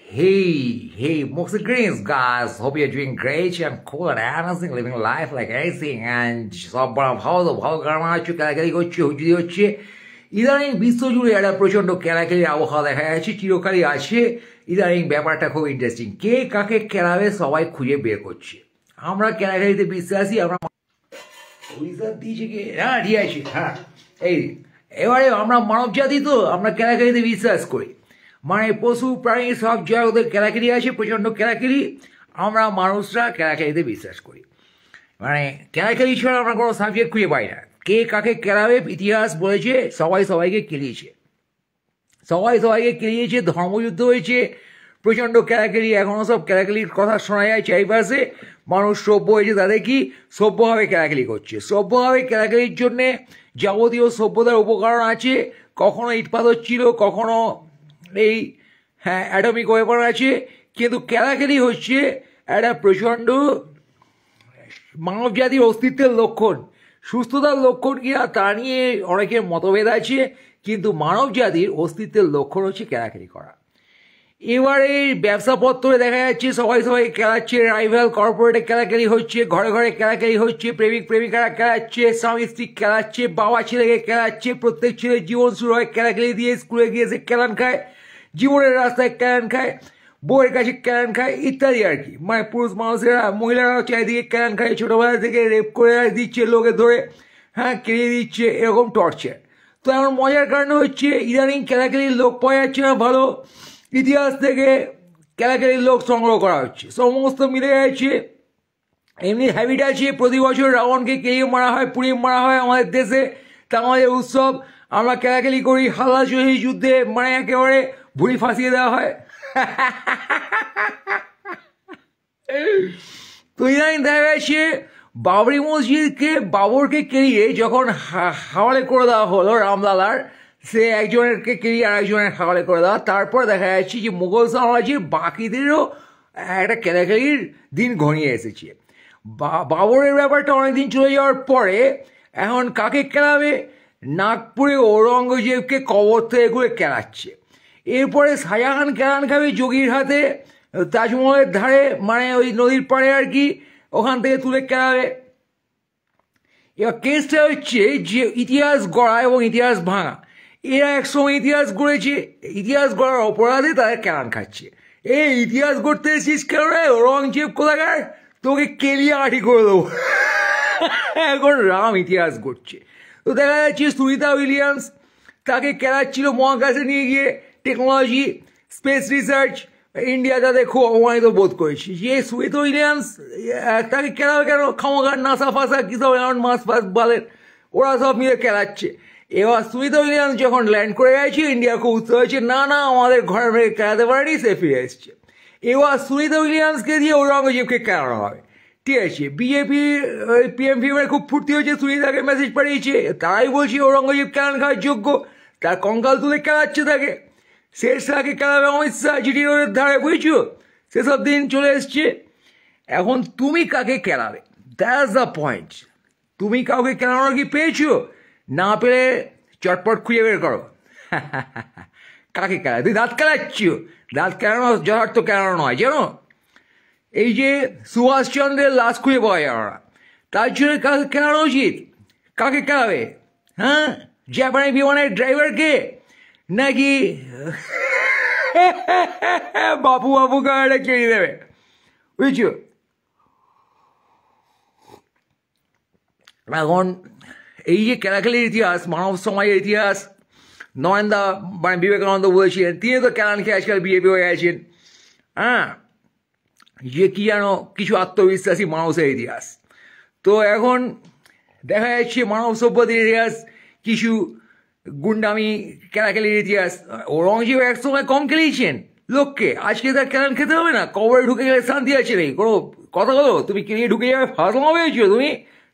Hey, Moxie Greens, guys. Hope you're doing great and cool and amazing, living life like anything. And সব বড় ভালো গরম আছে, কেলাকেলি করছে, হুজুরি হচ্ছে। ইদানিং বিশ্বজুড়ে একটা প্রচন্ড কেলাকেলির আবহাওয়া দেখা যাচ্ছে, চিরকালই আছে। ইদানিং ব্যাপারটা খুব ইন্টারেস্টিং। কে কাকে কেলাবে সবাই খুঁজে বের করছে। আমরা কেলাকেলিতে বিশ্বাসী, আমরা দিয়েছে কি? হ্যাঁ, ঠিক আছে, হ্যাঁ। এবারে আমরা মানব জাতি তো, আমরা কেলাকেলিতে বিশ্বাস করি। মানে পশু প্রাণী সব জগতের কেলাকেলি আছে, প্রচণ্ড কেলাকেলি। আমরা মানুষরা কেলাকেলিতে বিশ্বাস করি। মানে কেলাকেলি ছাড়া আমরা কোনো সাবজেক্ট খুঁজে পাই না। কে কাকে কেলাবে ইতিহাস বলেছে, সবাই সবাইকে কেলিয়েছে, ধর্মযুদ্ধ হয়েছে, প্রচণ্ড কেলাকেলি। এখনও সব কেলাকেলির কথা শোনা যায় চারিপাশে। মানুষ সভ্য হয়েছে, তাদের কি সভ্যভাবে কেলাকেলি করছে। সভ্যভাবে কেলাকেলির জন্যে যাবতীয় সভ্যতার উপকরণ আছে। কখনো ইট পাথর ছিল, কখনো এই অ্যাটমিক ওয়েপন আছে, কিন্তু কেলাকেলি হচ্ছে একটা প্রচণ্ড মানব জাতির অস্তিত্বের লক্ষণ। সুস্থতার লক্ষণ কিনা তা নিয়ে অনেকের মতভেদ আছে, কিন্তু মানব জাতির অস্তিত্বের লক্ষণ হচ্ছে কেলাকেলি করা। এবারে ব্যবসাপত্রে দেখা যাচ্ছে সবাই কেলাচ্ছে, রাইভাল কর্পোরেটে কেলাকেলি হচ্ছে, ঘরে ঘরে কেলাকেলি হচ্ছে, প্রেমিক প্রেমিকারা কেলাচ্ছে, স্বামী স্ত্রী কেলাচ্ছে, বাবা ছেলেকে কেলাচ্ছে। প্রত্যেক ছেলের জীবন শুরু হয় কেলাকেলি দিয়ে। স্কুলে গিয়ে সে কেলান খায়, জীবনের রাস্তায় কেলান খায়, বউয়ের কাছে কেলান খায়, ইত্যাদি আর কি। মানে পুরুষ মানুষেরা, মহিলারাও চারিদিকে কেলান খায়, ছোটোবেলা থেকে রেপ করে দিচ্ছে লোকে ধরে, হ্যাঁ, কেড়ে দিচ্ছে, এরকম টর্চার। তো এমন মজার কারণ হচ্ছে ইদানিং কেলাকেলির লোক পাওয়া যাচ্ছে না ভালো। ইতিহাস থেকে কেলাকেলির লোক সংগ্রহ করা হচ্ছে, সমস্ত মিলে যাচ্ছে। এমনি হ্যাবিট আছে, প্রতি বছর রাবণকে কেড়িয়ে মারা হয়, পুড়িয়ে মারা হয় আমাদের দেশে। তা আমাদের উৎসব, আমরা কেলাকেলি করি। হাল্লাশহী যুদ্ধে মানে একেবারে ভুঁড়ি ফাঁসিয়ে দেওয়া হয়। তো ইদানিং দেখা গেছে বাবরি মসজিদকে, বাবরকে কেড়িয়ে যখন হাওয়ালে করে দেওয়া হলো রামলালার, সে একজনেরকে কেড়িয়ে আর একজনের হাওয়ালে করে দেওয়া। তারপর দেখা যাচ্ছে যে মুঘল সাম্রাজ্যের বাকিদেরও একটা কেলাকেলির দিন ঘনিয়ে এসেছে। বাবরের ব্যাপারটা অনেকদিন চলে যাওয়ার পরে এখন কাকে কেলাবে? নাগপুরে ঔরঙ্গজেবকে কবর থেকে করে কেলাচ্ছে। এরপরে শাহজাহান কেলান খাবে যোগীর হাতে, তাজমহলের ধারে, মানে ওই নদীর পাড়ে আর কি, ওখান থেকে তুলে কেলাবে। এবার কেসটা হচ্ছে যে ইতিহাস গড়া এবং ইতিহাস ভাঙা। এরা একসময় ইতিহাস গড়েছে, ইতিহাস গড়ার অপরাধে তাদের কেলান খাচ্ছে। এই ইতিহাস গড়তে এসেছিস কেন রে ঔরঙ্গজেব কোথাকার, তোকে কেলিয়ে আঠি করে দেবো। এখন রাম ইতিহাস গড়ছে। তো দেখা যাচ্ছে সুনিতা উইলিয়ামস, তাকে কেলাচ্ছিল মহাকাশে নিয়ে গিয়ে, টেকনোলজি, স্পেস রিসার্চ, ইন্ডিয়া তাদের খুব অপমানিত বোধ করেছে। যে সুনিতা উইলিয়ামস, তাকে কেলাবে কেন? খামোখার নাসা ফাসা কী সব এমন মাস ফাস বলেন, ওরা সব মিলে কেলাচ্ছে। এবার সুনিতা উইলিয়ামস যখন ল্যান্ড করে গেছে, ইন্ডিয়া খুব উৎসাহ হয়েছে, না আমাদের ঘরে মেরে কেলাতে পারেনি, সে ফিরে এসছে। এবার সুনিতা উইলিয়ামসকে দিয়ে ঔরঙ্গজেবকে কেলানো হবে, ঠিক আছে। বিজেপি পিএমপিএমের খুব ফুর্তি হয়েছে, সুনিতাকে মেসেজ পাঠিয়েছে, তারাই বলছে ঔরঙ্গজেব কেলান খাওয়ার যোগ্য, তার কঙ্কাল তুলে কেলাচ্ছে তাকে। শেরশাহকে কেলাবে অমিত শাহ জিটি রোডের ধারে, বুঝছো? সেসব দিন চলে এসছে। এখন তুমি কাকে কেলাবে? That's the point. তুমি কাউকে কেলানোর কি পেয়েছো? না পেলে চটপট খুঁজে বের করো। কাকে কেলাবে? তুই দাঁত কেলাচ্ছ? দাঁত কেলানো যথার্থ কেলানো নয়, জানো? এই যে সুভাষচন্দ্রের লাশ খুঁজে পাওয়া যাবে না, তার জন্য কাকে কেলানো উচিত? কাকে কেলাবে? হ্যাঁ, জাপানি বিমানের ড্রাইভারকে, নাকি বাপু গাড়িটা কেড়ে দেবে? বুঝছো? এখন এই যে কেলাকেলির ইতিহাস, মানব সমাজের ইতিহাস, নয়নদা মানে বিবেকানন্দ বলেছিলেন, তিনি তো কেলান খেয়ে আজকাল বিজেপি হয়ে গেছেন। হ্যাঁ, যে কি যেন কিছু আত্মবিশ্বাসী মানুষের ইতিহাস। তো এখন দেখা যাচ্ছে মানব সভ্যতার ইতিহাস, কিছু গুন্ডামি কেলাকেলির ইতিহাস। ঔরঙ্গজেব একসময় কম কেলিয়েছেন লোককে, আজকে তার কেলান খেতে হবে না? কবরে ঢুকে গেলে শান্তি আছে নেই কোনো কথা বলো? তুমি কেলিয়ে ঢুকে যাবে, ফাঁসলাম হয়েছো তুমি?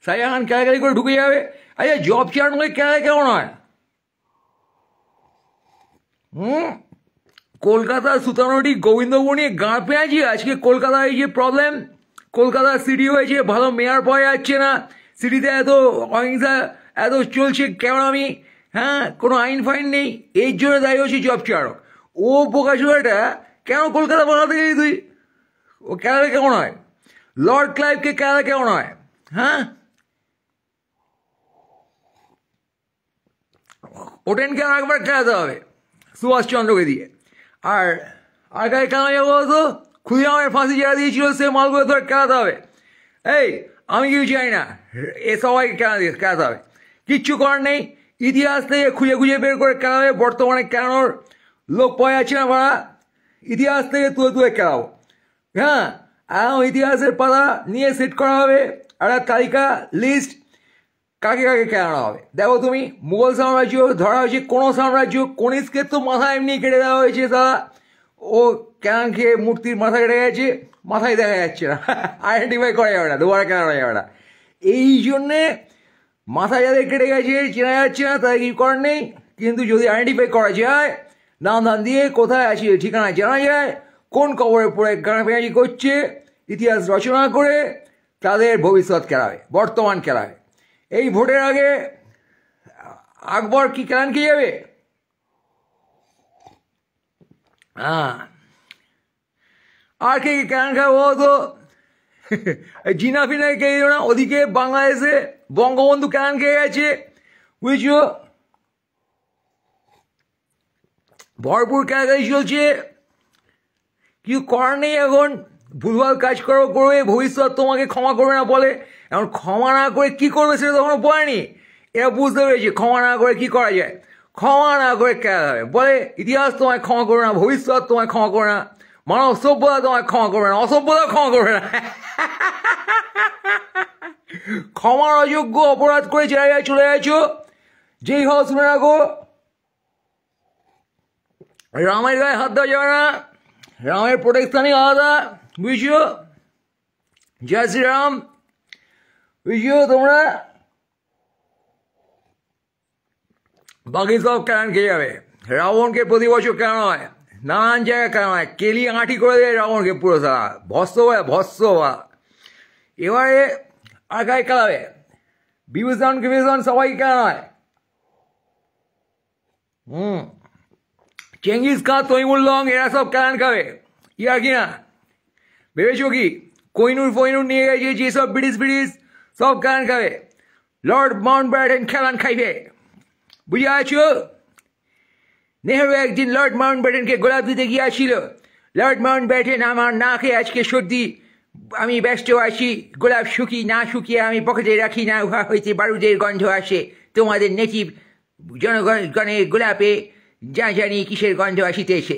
শাহজাহান কেলাকেলি করে ঢুকে যাবে। আচ্ছা, জব চেয়ার নয় কেলায় কেমন হয়? কলকাতা সুতানুটি গোবিন্দবনী গাঁ পেঁয়াজি। আজকে কলকাতায় এই যে প্রবলেম, কলকাতা সিটি হয়েছে, ভালো মেয়র পাওয়া যাচ্ছে না, সিটিতে এত অহিংসা এত চলছে, কেমন আমি হ্যাঁ, কোনো আইন ফাইন নেই, এর জন্য দায়ী হচ্ছে জব চারক। ও বোকাচোদাটা কেন কলকাতা বানাতে গেলি তুই? ও কেরালা কেমন হয়? লর্ড ক্লাইভকে কেরালা কেমন হয়? হ্যাঁ, ওটেনকে একবার খেলাতে হবে সুভাষচন্দ্রকে দিয়ে। আর আর কাছে কেন যাবো তো? ক্ষুদিরামের ফাঁসি যারা দিয়েছিল সে মালগুলো তো খেলাতে হবে। এই আমি কিছু চাই না, এ সবাইকে খেলাতে হবে, কিচ্ছু করার নেই। ইতিহাস থেকে খুঁজে খুঁজে বের করে খেলাবে। বর্তমানে কেনানোর লোক পাওয়া যাচ্ছে না, বাড়া ইতিহাস থেকে তুলে তুলে খেলাবো। হ্যাঁ, এখন ইতিহাসের পাতা নিয়ে সেট করা হবে একটা তালিকা লিস্ট, কাকে কাকে কেনানো হবে। দেখো তুমি, মুঘল সাম্রাজ্য ধরা হয়েছে, কোনো সাম্রাজ্য, কনিষ্কে তো মাথা এমনি কেটে দেওয়া হয়েছে, তারা ও ক্যান খেয়ে মূর্তির মাথা কেটে গেছে, মাথায় দেখা যাচ্ছে না, আইডেন্টিফাই করা যাবে না, দুবারা কেনানো যাবে না। এই জন্যে মাথা যাদের কেটে গেছে, চেনা যাচ্ছে না, তাদের কিছু করার নেই। কিন্তু যদি আইডেন্টিফাই করা যায়, নাম ধান দিয়ে কোথায় আছে ঠিকানা জানা যায়, কোন কবরে পড়ে গাঁড়াপেঁয়াজি করছে, ইতিহাস রচনা করে তাদের ভবিষ্যৎ কেরাবে, বর্তমান কেরাবে। এই ভোটের আগে আকবর কি কেরান খেয়ে যাবে? হ্যাঁ, আর কে কেরান খাবো তো? জিনা ফিনা খেয়ে দিল না? ওদিকে বাংলাদেশে বঙ্গবন্ধু কেরান খেয়ে গেছে, বুঝছো? ভরপুর কেরাকারি চলছে, কিছু করার নেই। এখন ভুলভাল কাজ করবে, ভবিষ্যৎ তোমাকে ক্ষমা করবে না বলে। এখন ক্ষমা না করে কি করবে সেটা তখনও বলেনি। এরা বুঝতে পেরেছে ক্ষমা না করে কি করা যায়। ক্ষমা না করে কেনা হবে বলে, ইতিহাস তোমায় ক্ষমা করবে না, ভবিষ্যৎ তোমায় ক্ষমা করবে না, মানব সভ্যতা তোমায় ক্ষমা করবে না, অসভ্যতা ক্ষমা করবে না। ক্ষমার অযোগ্য অপরাধ করে জায়গায় চলে গেছো, যেই হও শুনে রাখো, রামের গায়ে হাত দেওয়া যাবে না, রামের প্রোটেকশনই আলাদা, বুঝছো? জয় শ্রীরাম, বুঝছো তোমরা? বাকি সব কেন খেয়ে যাবে। রাবণকে প্রতি বছর কেন হয়, নানান জায়গায় কেন হয়, কেলি আঁটি করে দেয় রাবণকে পুরো, সারা ভস্য বা। এবারে আর গায়ে খেলাবে, বিভীষণ সবাই কেন হয়। চেঙ্গিস খান, তৈমুল্লং, এরা সব কেন খাবে? ইয়ার কি না ভেবেছো কি? কোহিনুর নিয়ে গেছে যেসব ব্রিটিশ সব কেন খাবে। লর্ড মাউন্ট ব্যাটেন খেলান খাইবে, বুঝে আছো? নেহরু একদিন লর্ড মাউন্ট ব্যাটেনকে গোলাপ দিতে গিয়েছিল। লর্ড মাউন্ট ব্যাটেন, আমার না খেয়ে আজকে সর্দি, আমি ব্যস্ত আছি, গোলাপ শুকিয়ে আমি পকেটে রাখি না, উহা হইতে বারুদের গন্ধ আসে, তোমাদের নেটিভ জনগণের গোলাপে যা জানি কিসের গন্ধ আসিতেছে,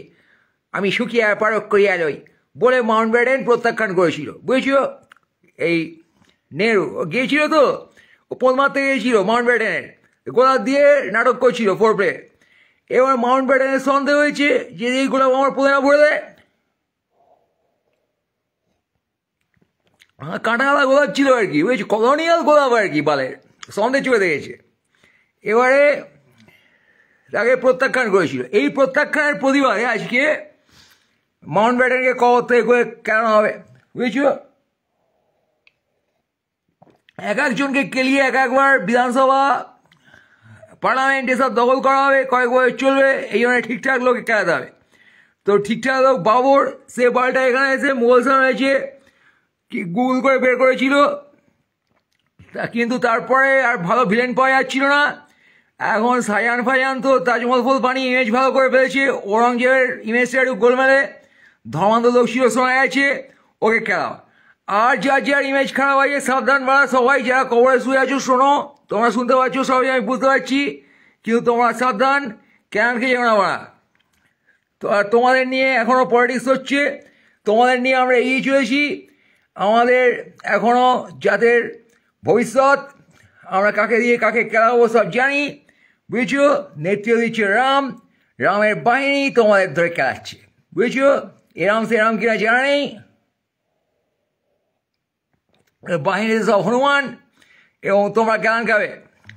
আমি শুকিয়ে পারক করিয়া লই বলে মাউন্ট ব্যাটেন প্রত্যাখ্যান করেছিল, বুঝছো? এই নেহরু গিয়েছিল তো, ও পোল মারতে গিয়েছিল মাউন্ট ব্যাটেনের, গোলাপ দিয়ে নাটক করছিল ফোরপ্লে। এবার মাউন্ট ব্যাটেনের সন্দেহ হয়েছে যে এই গোলাপ আমার পোলে না ভরে দেয়। কাঁটাওয়ালা গোলাপ ছিল আর কি, বুঝেছি, কলোনিয়াল গোলাপ আর কি, বালের সন্দেহ চলে গেছে। এবারে তাকে প্রত্যাখ্যান করেছিল। এই প্রত্যাখ্যানের প্রতিবাদে আজকে মাউন্ট ব্যাটেনকে কবর থেকে করে কেন হবে, বুঝেছো? এক একজনকে কেলিয়ে এক একবার বিধানসভা পার্লামেন্ট এসব দখল করা হবে, কয়েক বছর চলবে, এই জন্য ঠিকঠাক লোকে খেলাতে হবে। তো ঠিকঠাক লোক বাবর, সে বালটা এখানে এসে মুঘল সাম্রাজ্যে গুগল করে বের করেছিল, কিন্তু তারপরে আর ভালো ভিলেন পাওয়া যাচ্ছিল না। এখন শাহজাহান তো তাজমহল বানিয়ে ইমেজ ভালো করে ফেলেছে, ঔরঙ্গজেবের ইমেজটা একটু গোলমেলে ধর্মান্ধ লোক ছিল শোনা গেছে, ওকে খেলাও। আর যার ইমেজ খারাপ হয়েছে সাবধান বাড়া, সবাই যারা কবরে শুয়ে আছো শোনো, তোমরা শুনতে পাচ্ছ সবাই, আমি বুঝতে পারছি, কিন্তু তোমরা সাবধান, কেন খেয়ে যাও না বাড়া। তো আর তোমাদের নিয়ে এখনও পলিটিক্স হচ্ছে, তোমাদের নিয়ে আমরা এগিয়ে চলেছি, আমাদের এখনও জাতের ভবিষ্যৎ, আমরা কাকে দিয়ে কাকে খেলাবো সব জানি, বুঝছো? নেতৃত্ব দিচ্ছে রামের বাহিনী তোমাদের ধরে খেলাচ্ছে, বুঝছো? এরাম সেরাম কিনা জানা নেই, বাহিনীতে সব হনুমান, এবং তোমরা কেন খাবে,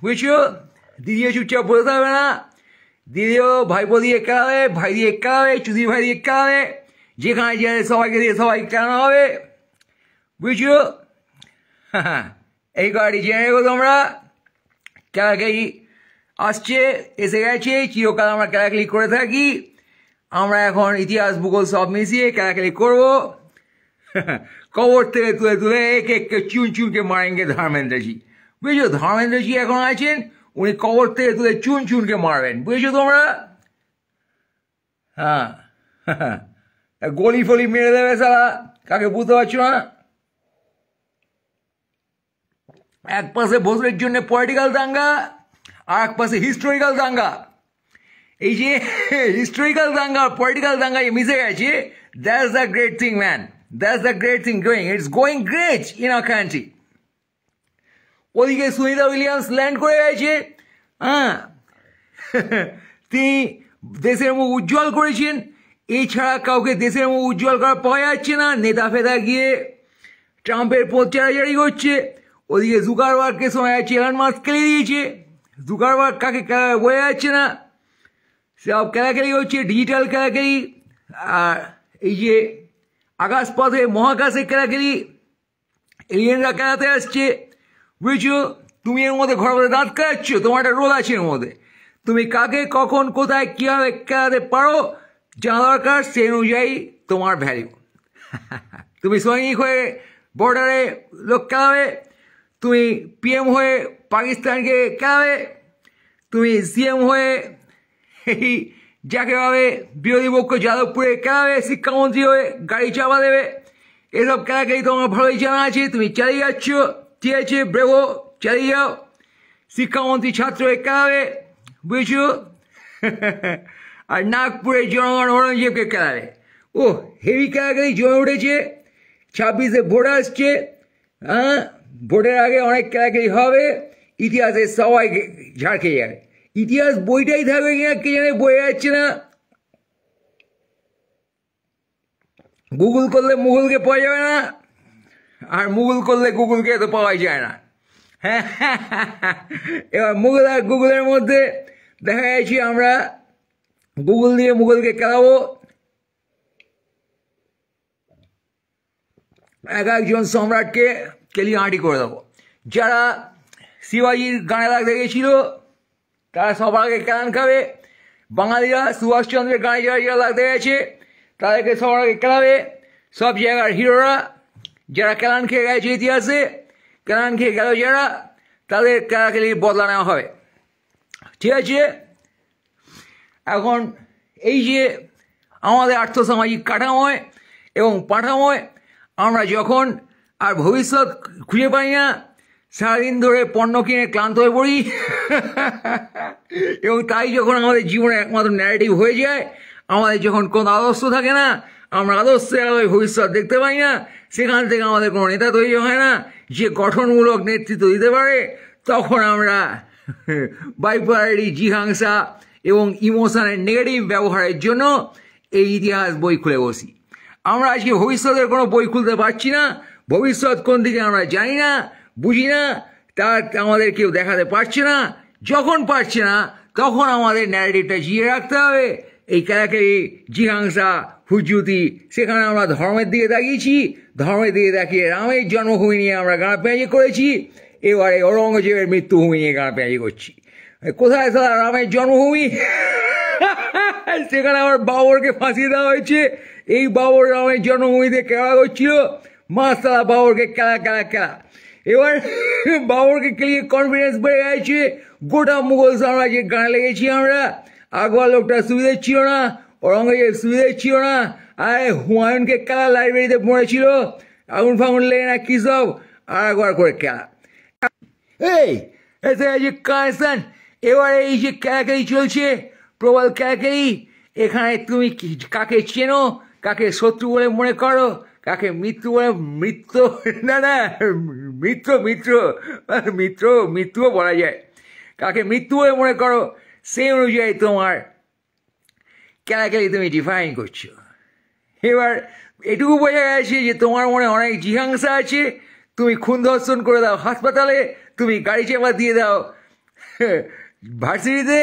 বুঝছো? দিদিও চুপচাপ বসে থাকবে না, দিদিও ভাইপো দিয়ে খেলাবে, ভাই দিয়ে খেলাবে, চুদির ভাই দিয়ে খেলাবে, যেখানে যেখানে সবাইকে দিয়ে সবাই খেলানো হবে, বুঝছো? হ্যাঁ, এই কয়টি জেনে রেখো তোমরা। খেলাখেলি আসছে, এসে গেছে, চিরকাল আমরা খেলাখেলি করে থাকি। আমরা এখন ইতিহাস ভূগোল সব মিশিয়ে খেলাখেলি করবো। কবর থেকে তুলে তুলে এক এক চুন চুনকে মারেঙ্গে ধর্মেন্দ্রজি। বুঝেছো, ধর্মেন্দ্রজি এখন আছেন, উনি কবর থেকে তুলে চুন চুনকে মারবেন। বুঝেছো তোমরা? হ্যাঁ, গলি ফলি মেরে দেবে সারা, কাকে বুঝতে পারছো না? এক পাশে ভোটের জন্য পলিটিক্যাল দাঙ্গা, আর এক পাশে হিস্টোরিক্যাল দাঙ্গা। এই যে হিস্টোরিক্যাল দাঙ্গা পলিটিক্যাল দাঙ্গা মিশে গেছে, that's the great thing man, that's the great thing going, it's going great in our country. ওদিকে সুনিতা উইলিয়ামস ল্যান্ড করে গেছে, হ্যাঁ, তিনি দেশের মুখ উজ্জ্বল করেছেন। এছাড়া কাউকে দেশের মুখ উজ্জ্বল করা পাওয়া যাচ্ছে না। নেতা ফেতা গিয়ে ট্রাম্পের প্রচারাচারি করছে। ওদিকে জুকারবার্গকে শোনা যাচ্ছে এলন মাস্ক খেলে দিয়েছে। জুকারবার্গ কাকে বোঝা যাচ্ছে না, সব খেলাখেলি হচ্ছে, ডিজিটাল খেলাখেলি। আর এই যে আকাশপথে মহাকাশে খেলাখেলি, এলিয়েনরা খেলাতে আসছে। বুঝছো, তুমি এর মধ্যে ঘরের মধ্যে দাঁত খেলাচ্ছ, তোমার একটা রোল আছে এর মধ্যে। তুমি কাকে কখন কোথায় কীভাবে খেলাতে পারো জানা দরকার, সেই অনুযায়ী তোমার ভ্যালু। তুমি সৈনিক হয়ে বর্ডারে লোক খেলাবে, তুমি পিএম হয়ে পাকিস্তানকে খেলাবে, তুমি সিএম হয়ে এই যাকে ভাবে বিরোধী পক্ষ যাদবপুরে খেলাবে, শিক্ষামন্ত্রী হয়ে গাড়ি চাপা দেবে। এসব খেলাখেলি তোমার ভালোই জানা আছে, তুমি চালিয়ে যাচ্ছ। ঠিক আছে, ব্রেভো, চালিয়ে যাও। শিক্ষামন্ত্রী ছাত্র হয়ে খেলাবে, বুঝছো। আর নাগপুরে জনগণ ঔরঙ্গজেবকে খেলাবে। ও হেভি খেলাখেলি জমে উঠেছে। 26-এ ভোট আসছে, হ্যাঁ, ভোটের আগে অনেক খেলাখেলি হবে। ইতিহাসে সবাই ঝাড় খেয়ে যাবে। ইতিহাস বইটাই থাকবে কিনা কে জানে, বয়ে যাচ্ছে না। গুগল করলে মুঘলকে পাওয়া যাবে না, আর মুঘল করলে গুগলকে তো পাওয়াই যায় না। হ্যাঁ, এবার মুঘল আর গুগলের মধ্যে দেখা যাচ্ছে আমরা গুগল দিয়ে মুঘলকে খেলাবো। এক একজন সম্রাটকে কেলিহাঁটি করে দেবো। যারা শিবাজির গানে লাগতে গেছিল তারা সবার আগে কেলান খাবে। বাঙালিরা সুভাষচন্দ্রের গানে যারা যারা লাগতে গেছে তাদেরকে সবার আগে খেলাবে। সব জায়গার হিরোরা যারা কেলান খেয়ে গেছে, ইতিহাসে কেলান খেয়ে গেল যারা, তাদের খেলাখেলির বদলা নেওয়া হবে। ঠিক আছে, এখন এই যে আমাদের আর্থসামাজিক কাঠামোয় এবং পাঠামোয় আমরা যখন আর ভবিষ্যৎ খুঁজে পাই না, সারাদিন ধরে পণ্য কিনে ক্লান্ত হয়ে পড়ি, এবং তাই যখন আমাদের জীবনে একমাত্র ন্যারেটিভ হয়ে যায়, আমাদের যখন কোনো আদর্শ থাকে না, আমরা আদর্শের আলোয় ভবিষ্যৎ দেখতে পাই না, সেখান থেকে আমাদের কোনো নেতা তৈরি হয় না যে গঠনমূলক নেতৃত্ব দিতে পারে, তখন আমরা বাইপোলারিটি, জিহাংসা এবং ইমোশনের নেগেটিভ ব্যবহারের জন্য এই ইতিহাস বই খুলে বসি। আমরা আজকে ভবিষ্যতের কোনো বই খুলতে পারছি না। ভবিষ্যৎ কোন দিকে আমরা জানি না, বুঝি না, তা আমাদের কেউ দেখাতে পারছে না। যখন পারছে না, তখন আমাদের ন্যারেটিভটা জিয়ে রাখতে হবে। এই খেলাখেলি, জিহাংসা, হুজ্জুতি, সেখানে আমরা ধর্মের দিকে তাকিয়েছি। ধর্মের দিকে তাকিয়ে রামের জন্মভূমি নিয়ে আমরা গাঁড়াপেঁয়াজি করেছি। এবারে ঔরঙ্গজেবের মৃত্যুভূমি নিয়ে গাঁড়াপেঁয়াজি করছি। কোথায় তারা রামের জন্মভূমি? সেখানে আবার বাবরকে ফাঁসিয়ে দেওয়া হয়েছে। এই বাবর রামের জন্মভূমিতে খেলা করছিল, মাস তারা বাবরকে খেলা খেলা খেলা। এবার বাবরকে খেলিয়ে কনফিডেন্স বেড়ে গেছে। গোটা মুঘল সাম্রাজ্যের গানে লেগেছি আমরা। আকবর লোকটা সুবিধে ছিল না, ঔরঙ্গজেব সুবিধে ছিল না। আরে হুমায়ুনকে খেলা লাইব্রেরিতে পড়েছিল, আগুন ফাগুন লেগে না কী সব, আর একবার করে খেলা। এই এসে গেছে কানেকশন। এবারে এই যে খেলাখেলি চলছে, প্রবল খেলাখেলি, এখানে তুমি কাকে চেনো, কাকে শত্রু বলে মনে করো, কাকে মিত্র বলে, মিত্র না না মিত্র মিত্র মিত্র মৃত্যুও বলা যায়, কাকে মৃত্যু বলে মনে করো, সেই অনুযায়ী তোমার খেলাখেলি তুমি ডিফাইন করছো। এবার এটুকু বোঝা গেছে যে তোমার মনে অনেক জিহাংসা আছে। তুমি খুন ধর্ষণ করে দাও হাসপাতালে, তুমি গাড়ি চেপা দিয়ে দাও ভার্সিটিতে,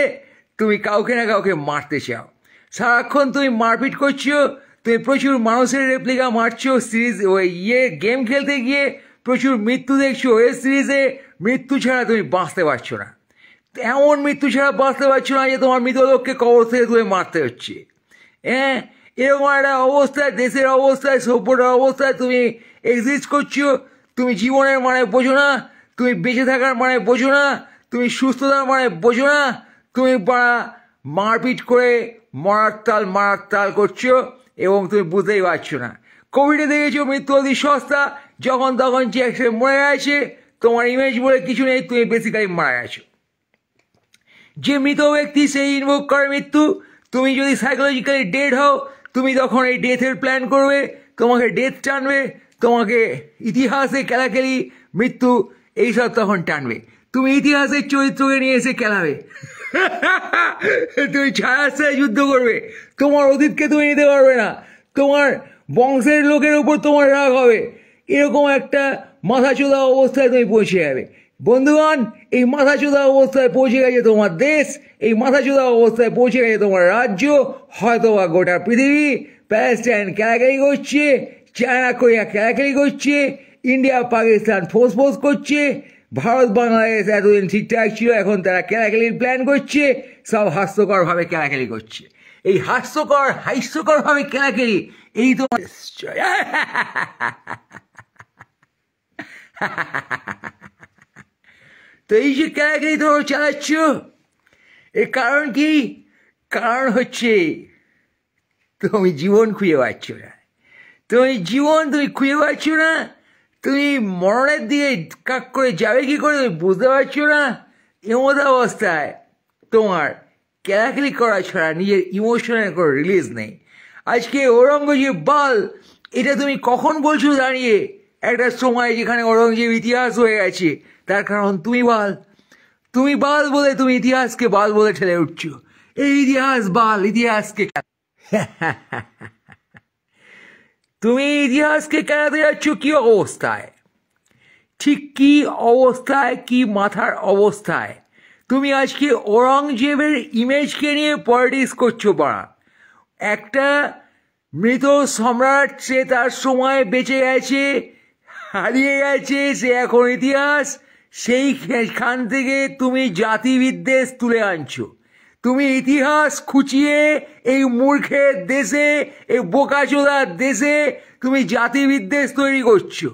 তুমি কাউকে না কাউকে মারতে চাও। সারাক্ষণ তুমি মারপিট করছো, তুমি প্রচুর মানুষের রেপ্লিকা মারছো। সিরিজ ওই গেম খেলতে গিয়ে প্রচুর মৃত্যু দেখছো। ওয়েব সিরিজে মৃত্যু ছাড়া তুমি বাঁচতে পারছো না। এমন মৃত্যু ছাড়া বাঁচতে পারছো না যে তোমার মৃতলোককে কবর থেকে তুলে মারতে হচ্ছে। হ্যাঁ, এরকম একটা অবস্থায়, দেশের অবস্থায়, সভ্যতার অবস্থায় তুমি এক্সিস্ট করছো। তুমি জীবনের মানে বোঝো না, তুমি বেঁচে থাকার মানে বোঝো না, তুমি সুস্থতার মানে বোঝো না, তুমি মারপিট করে মারার তাল করছো এবং তুমি বুঝতেই পারছো না। কোভিডে দেখেছো মৃত্যু অতি সস্তা, যখন তখন যে একসাথে মরে গেছে, তোমার ইমেজ বলে কিছু নেই, তুমি বেসিক্যালি মারা গেছো। যে মৃত ব্যক্তি সেই ইনভোক করে মৃত্যু। তুমি যদি সাইকোলজিক্যালি ডেড হও, তুমি তখন এই ডেথের প্ল্যান করবে, তোমাকে ডেথ টানবে, তোমাকে ইতিহাসে খেলাখেলি মৃত্যু এইসব তখন টানবে। তুমি ইতিহাসের চরিত্রকে নিয়ে এসে খেলাবে। তুমি ছায়ার সাথে যুদ্ধ করবে, তোমার অতীতকে তুমি নিতে পারবে না, তোমার বংশের লোকের উপর তোমার রাগ হবে। এরকম একটা মাথাচোদা অবস্থায় তুমি পৌঁছে যাবে। বন্ধুগণ, এই মাথাচোদা অবস্থায় পৌঁছে গেছে তোমার দেশ, এই মাথাচোদা অবস্থায় পৌঁছে গেছে তোমার রাজ্য, হয়তো বা গোটা পৃথিবী। প্যালেস্টাইন খেলাখেলি করছে, চায়না কোরিয়া খেলাখেলি করছে, ইন্ডিয়া পাকিস্তান ফোঁস করছে, ভারত বাংলাদেশ এতদিন ঠিকঠাক ছিল, এখন তারা খেলাখেলির প্ল্যান করছে, সব হাস্যকরভাবে খেলাখেলি করছে। এই হাস্যকরভাবে খেলাখেলি, এই তোমার তো এই যে খেলাখেলি তোমরা চালাচ্ছ, এর কারণ কি? কারণ হচ্ছে তুমি জীবন খুঁজে পাচ্ছ না। তুমি খুঁজে পাচ্ছ না। তুমি মরণের দিকে কাক করে যাবে কি করে তুমি বুঝতে পারছো না। এমত অবস্থায় তোমার খেলাখেলি করা ছাড়া নিজের ইমোশনের কোনো রিলিজ নেই। আজকে ঔরঙ্গজেব বাল, এটা তুমি কখন বলছো দাঁড়িয়ে একটা সময় যেখানে ঔরঙ্গজেব ইতিহাস হয়ে গেছে? তার কারণ তুমি বাল বলে তুমি ইতিহাসকে বাল বলে ঠেলে উঠছো। এই ইতিহাস বাল, ইতিহাসকে তুমি ইতিহাসকে কেনাতে যাচ্ছ কি অবস্থায়? ঠিক কি অবস্থায়, কি মাথার অবস্থায় তুমি আজকে ঔরঙ্গজেবের ইমেজকে নিয়ে পলিটিক্স করছো? পাড়া একটা মৃত সম্রাট, সে তার সময় বেঁচে গেছে, হারিয়ে গেছে, সে এখন ইতিহাস। সেইখান থেকে তুমি জাতিবিদ্বেষ তুলে আনছো। তুমি ইতিহাস খুঁচিয়ে এই মূর্খের দেশে, এই বোকাচোদার দেশে তুমি জাতিবিদ্বেষ তৈরি করছো।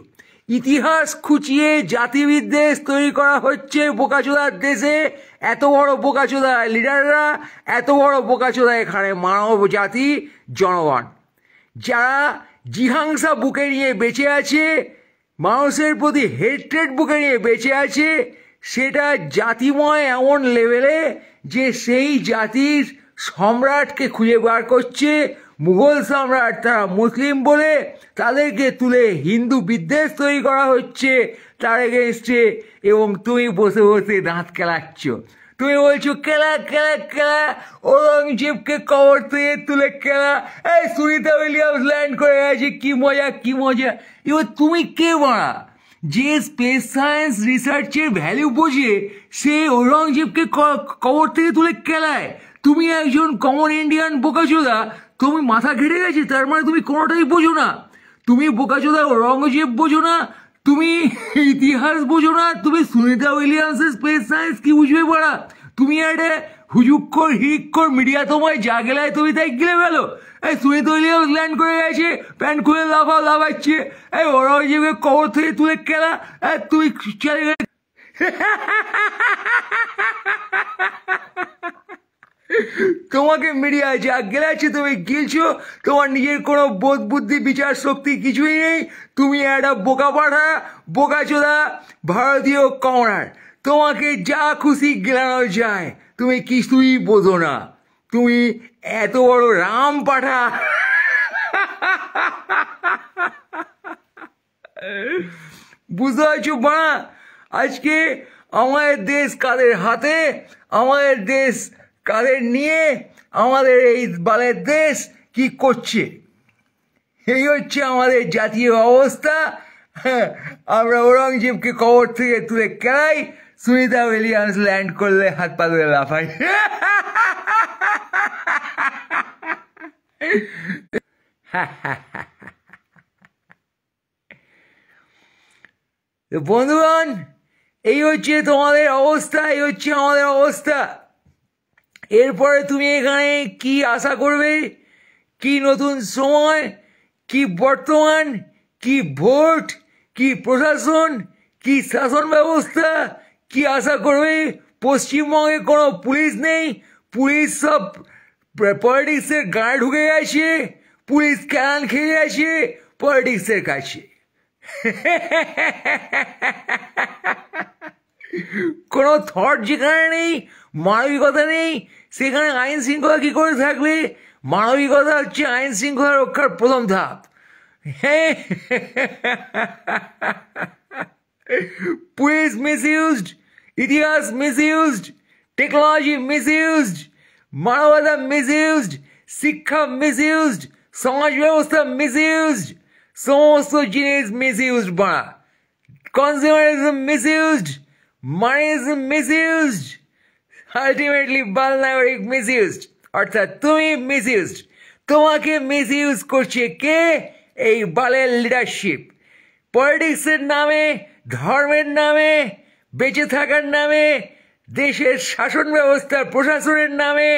ইতিহাস খুঁচিয়ে জাতিবিদ্বেষ তৈরি করা হচ্ছে বোকাচোদার দেশে। এত বড় বোকাচোদা লিডাররা, এত বড় বোকাচোদা এখানে মানব জাতি, জনগণ, যারা জিহাংসা বুকে নিয়ে বেঁচে আছে, মানুষের প্রতি হেট্রেড বুকে নিয়ে বেঁচে আছে, সেটা জাতিময় এমন লেভেলে যে সেই জাতির সম্রাটকে খুঁজে বার করছে। মুঘল সম্রাট, তারা মুসলিম বলে তাদেরকে তুলে হিন্দু বিদ্বেষ তৈরি করা হচ্ছে তার এগেনস্টে, এবং তুমি বসে বসে দাঁত কেলাচ্ছ। তুমি বলছো খেলা, ঔরঙ্গজেবকে কবর থেকে তুলে খেলা। এই সুনিতা উইলিয়ামস ল্যান্ড করে গেছে, কি মজা। এবার তুমি কে মারা? যে স্পেস সায়েন্স রিসার্চের ভ্যালু বোঝে, সে ঔরঙ্গজেবকে কবর থেকে তুলে খেলায়। তুমি একজন কমন ইন্ডিয়ান বোকাচোদা, তুমি মাথা ঘেটে গেছে, তার মানে তুমি কোনোটাই বোঝো না। তুমি বোকাচোদা ঔরঙ্গজেব বোঝো না, তুমি ইতিহাস বোঝো না, তুমি সুনিতা উইলিয়ামসের স্পেস সায়েন্স কি বুঝবে পড়া? তুমি একটা হুজুক্ষর হিরিক্ষর মিডিয়া, তোমায় যা গেলায় তুমি তাই গিলে ফেলো। এই সুনিতা উইলিয়ামস ল্যান্ড করে গেছে, প্যান্ট খুলে লাফাচ্ছে, এই ঔরঙ্গজেবের কবর থেকে তুলে খেলা, তুমি চলে গেলে। তোমাকে মিডিয়া যা গেলাচ্ছে তুমি গিলছো, তোমার নিজের কোনো বোধ বুদ্ধি বিচার শক্তি কিছুই নেই। তুমি একটা বোকা পাঠা, বোকাচোদা ভারতীয় কমনার। তোমাকে যা খুশি গেলানো যায়, তুমি কিছুই বোঝো না। তুমি এত বড় রাম পাঠা। বুঝতে পারছো বাড়া? আজকে আমাদের দেশ কাদের হাতে, আমাদের দেশ কাদের নিয়ে, আমাদের এই বালের দেশ কি করছে, এই হচ্ছে আমাদের জাতীয় অবস্থা। আমরা ঔরঙ্গজেবকে কবর থেকে তুলে খেলাই, সুনিতা উইলিয়ামস ল্যান্ড করলে হাত পা ধরে লাফাই। বন্ধুগণ, এই হচ্ছে তোমাদের অবস্থা, এই হচ্ছে আমাদের অবস্থা। এরপরে তুমি এখানে কি আশা করবে? কি নতুন সময়, কি বর্তমান, কি ভোট, কি প্রশাসন, কি শাসন ব্যবস্থা, কি আশা করবে? পশ্চিমবঙ্গে কোনো পুলিশ নেই, পুলিশ সব পলিটিক্সের গায়ে ঢুকে গেছে, পুলিশ ক্যান খেয়ে গেছে পলিটিক্সের কাছে। কোনো থট যেখানে নেই, মানবিকতা নেই, সেখানে আইন শৃঙ্খলা কি করে থাকবে? মানবিকতা হচ্ছে আইন শৃঙ্খলা রক্ষার প্রথম ধাপ। হ্যাঁ, পুলিশ মিসইউজড, ইতিহাস মিসইউজড, টেকনোলজি মিসইউজড, মানবতা মিসইউজড, শিক্ষা মিসইউজড, সমাজ ব্যবস্থা মিসইউজড, সমস্ত জিনিস মিসইউজড। বাড়া কনজিউমারিজম মিসইউজড, মানিজম মিসইউজড, আলটিমেটলি বাল নাগরিক মিসইউজড, অর্থাৎ তুমি মিসইউজড। তোমাকে মিসইউজ করছে কে? এই বালের লিডারশিপ। পলিটিক্সের নামে, ধর্মের নামে, বেঁচে থাকার নামে, দেশের শাসন ব্যবস্থার প্রশাসনের নামে,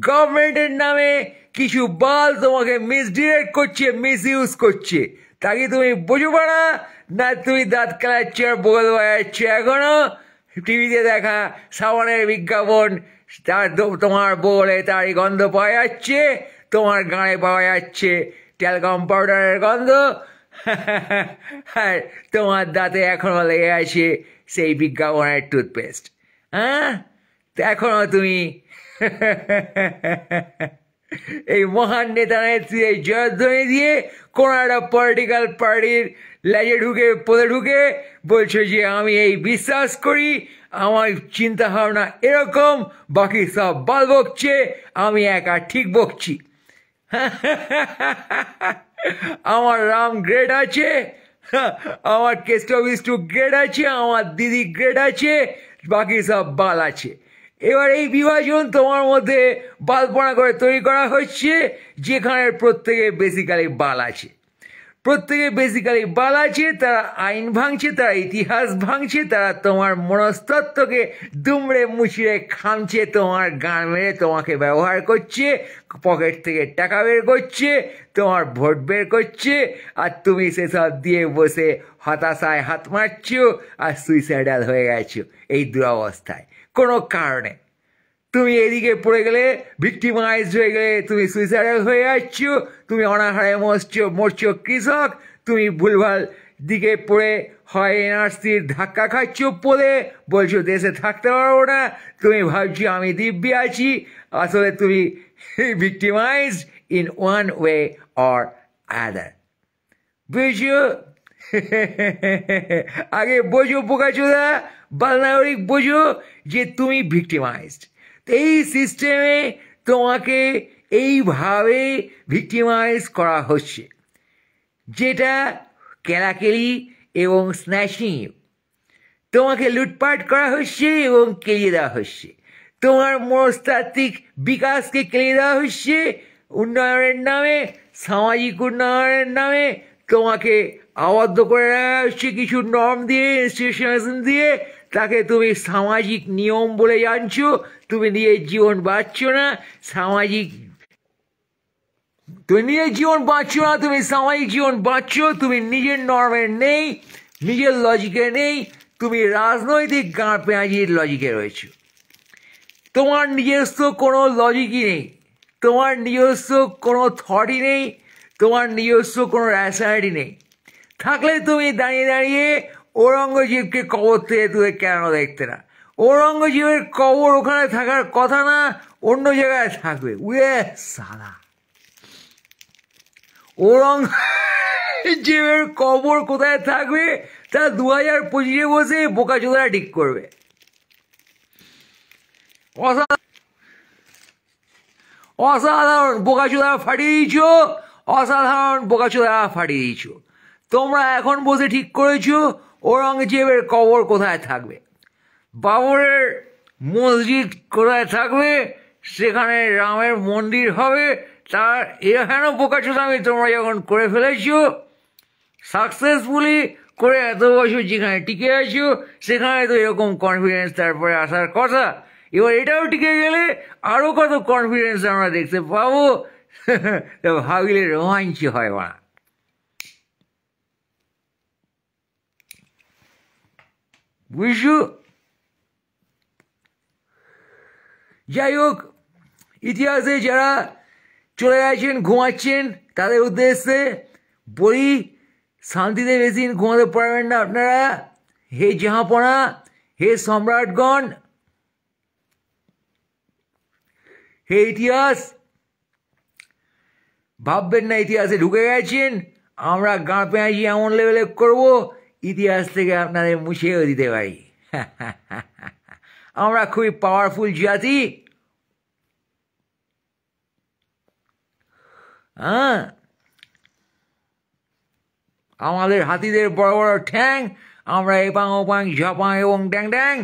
গভর্নমেন্টের নামে কিছু বাল তোমাকে মিসডিরেক্ট করছে, মিসইউজ করছে। তাকে তুমি বুঝো পারা না? তুমি দাঁত খেলাচ্ছ আর বগল বাজাচ্ছ। এখনো টিভিতে দেখা সাবানের বিজ্ঞাপন, তার তোমার বগলে তারই গন্ধ পাওয়া যাচ্ছে, তোমার গাঁয়ে পাওয়া যাচ্ছে ট্যালকম পাউডারের গন্ধ, আর তোমার দাঁতে এখনো লেগে আছে সেই বিজ্ঞাপনের টুথপেস্ট। হ্যাঁ, এখনো তুমি এই মহান নেতা নেত্রীর জয়ধ্বনি দিয়ে কোনো একটা পলিটিক্যাল পার্টির লেজে ঢুকে পদে ঢুকে বলছো যে আমি এই বিশ্বাস করি, আমার চিন্তা ভাবনা এরকম, বাকি সব বাল বকছে, আমি একা ঠিক বকছি। আমার রাম গ্রেড আছে, আমার কেষ্ট বিষ্টু গ্রেড আছে, আমার দিদি গ্রেড আছে, বাকি সব বাল আছে। এবার এই বিভাজন তোমার মধ্যে বালপনা করে তৈরি করা হচ্ছে, যেখানে প্রত্যেকে বেসিক্যালি বাল আছে। প্রত্যেকে বেসিক্যালি বাল আছে, তারা আইন ভাঙছে, তারা ইতিহাস ভাঙছে, তারা তোমার মনস্তত্ত্বকে দুমড়ে মুচড়ে খামছে, তোমার গান মেরে তোমাকে ব্যবহার করছে, পকেট থেকে টাকা বের করছে, তোমার ভোট বের করছে, আর তুমি সেসব দিয়ে বসে হতাশায় হাত মারছ আর সুইসাইডাল হয়ে গেছো এই দুরবস্থায় কোনো কারণে। তুমি এদিকে পড়ে গেলে, ভিক্টিমাইজড হয়ে গেলে তুমি সুইসাইডাল হয়ে যাচ্ছ, তুমি অনাহারে মরছো কৃষক, তুমি ভুলভাল দিকে পড়ে হয় এনআরসির ধাক্কা খাচ্ছ পড়ে, বলছো দেশে থাকতে পারবো না, তুমি ভাবছো আমি দিব্যি আছি, আসলে তুমি victimised in one way or other. বুঝছো? আগে বোঝো বোকাচোদা, বাল নাগরিক, বোঝো যে তুমি ভিক্টিমাইজড। এই সিস্টেমে তোমাকে এইভাবে ভিক্টিমাইজ করা হচ্ছে, যেটা কেলাকেলি এবং স্ন্যাচিং, তোমাকে লুটপাট করা হচ্ছে এবং কেলিয়ে দেওয়া হচ্ছে, তোমার মনস্তাত্ত্বিক বিকাশকে কেলিয়ে দেওয়া হচ্ছে উন্নয়নের নামে, সামাজিক উন্নয়নের নামে তোমাকে আবদ্ধ করে রাখা হচ্ছে কিছু নর্ম দিয়ে, ইনস্টিটিউশন দিয়ে। তাকে তুমি সামাজিক নিয়ম বলে জানছো, তুমি নিজের জীবন বাঁচছো না, তুমি নিজের জীবন বাঁচছো না, তুমি সামাজিক জীবন বাঁচছো, তুমি নিজের নর্মের নেই, নিজের লজিকে নেই, তুমি রাজনৈতিক গাঁ পেঁয়াজির লজিকে রয়েছো। তোমার নিজস্ব কোনো লজিকই নেই, তোমার নিজস্ব কোনো থটই নেই, তোমার নিজস্ব কোনো র্যাশনালিটি নেই। থাকলে তুমি দাঁড়িয়ে দাঁড়িয়ে ঔরঙ্গজেবকে কবর থেকে তুলে কেন দেখতে না? ঔরঙ্গজেবের কবর ওখানে থাকার কথা না, অন্য জায়গায় থাকবে। উয়ে সালা, ঔরঙ্গজেবের কবর কোথায় থাকবে তা 2025 বসে বোকাচোদারা ঠিক করবে। অসাধারণ বোকাচোদারা ফাটিয়ে দিয়েছ, অসাধারণ বোকাচোদারা ফাটিয়ে দিয়েছ। তোমরা এখন বসে ঠিক করেছো ঔরঙ্গজেবের কবর কোথায় থাকবে, বাবরের মসজিদ কোথায় থাকবে, সেখানে রামের মন্দির হবে। তার এখানেও বোকাচোদামি তোমরা যখন করে ফেলেছো, সাকসেসফুলি করে এত বছর যেখানে টিকে আছো সেখানে তো এরকম কনফিডেন্স তারপরে আসার কথা। এবার এটাও টিকে গেলে আরো কত কনফিডেন্স আমরা দেখতে পাবো। ভাবিলে রোমাঞ্চ হয় মা। বুঝছো? যাই হোক, ইতিহাসে যারা চলে গেছেন ঘুমাচ্ছেন তাদের উদ্দেশ্যে বলি, শান্তিতে বেশি ঘুমাতে পারবেন না আপনারা। হে জাহাপনা, হে সম্রাটগণ, হে ইতিহাস, ভাববেন না ইতিহাসে ঢুকে গেছেন আমরা গা পেঁয়াজি এমন লেভেলে করবো ইতিহাস থেকে আপনাদের মুছেও দিতে পারি। আমরা খুবই পাওয়ারফুল জাতি। হ্যাঁ, আমাদের হাতিদের বড় বড় ঠ্যাং, আমরা এপাং ওপাং ঝপাং এবং ড্যাং ড্যাং।